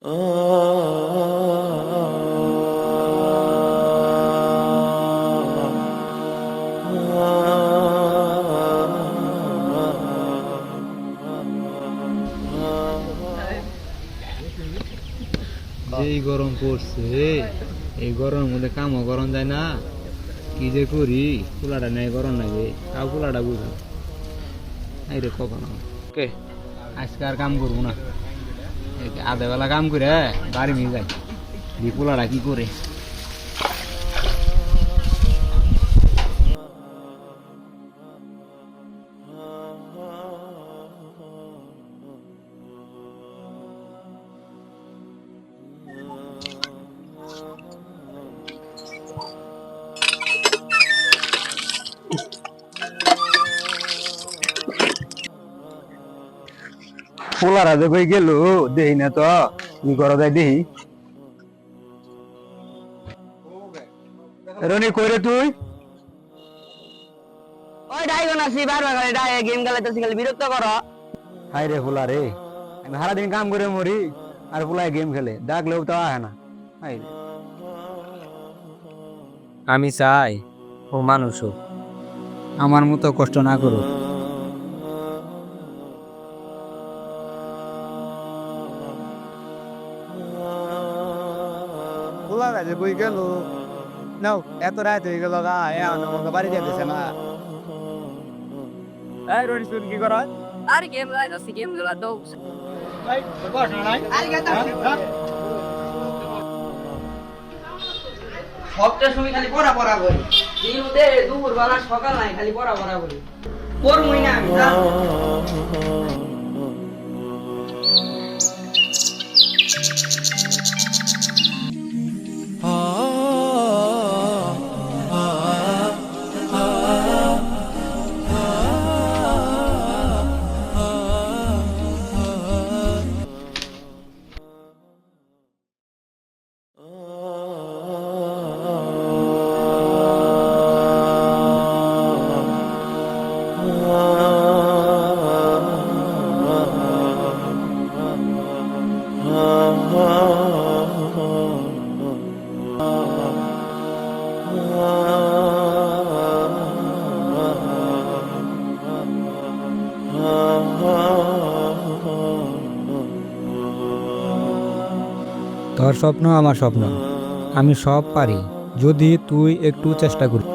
যেই গরম পড়ছে, এই গরমের মধ্যে কামও গরম যায় না। কি যে করি, কুলাটা নেই গরম লাগে, তাও কুলাটা বুঝো এই রে কখনো কে আজকে আর কাম করবো না। আধা বেলা কাম করে বাড়ি নিয়ে যাই, দি কুলাটা কি করে। পোলারা যে কই গেল দেহি না তো, কি করা যায় দেহি। রনি কইরে তুই ওই ডাইগন আছি বারবার খালি ডাই গেম খেলাইতেছি খালি বিরক্ত করো। হাই রে পোলা রে, আমি সারাদিন কাম করে মরি আর পোলায় গেম খেলে, ডাকলেও তো আহে না। হাই রে, আমি চাই ও মানুষ হোক, আমার মতো কষ্ট না করুক। পোলারা যে কই গেল, নাও এত রাত হয়ে গেল গা, এখন আমাকে বাড়ি যেতেছে না। এই রনি শুন কি কর? আর গেম খেলাইতেছি গেম খেলা তো সবটা সময় খালি পড়া পড়া করি, দিনতে দুপুর বেলা সকাল নাই খালি পড়া পড়া করি, পড়মই না আমি যা। তোর স্বপ্ন আমার স্বপ্ন, আমি সব পারি যদি তুই একটু চেষ্টা করিস।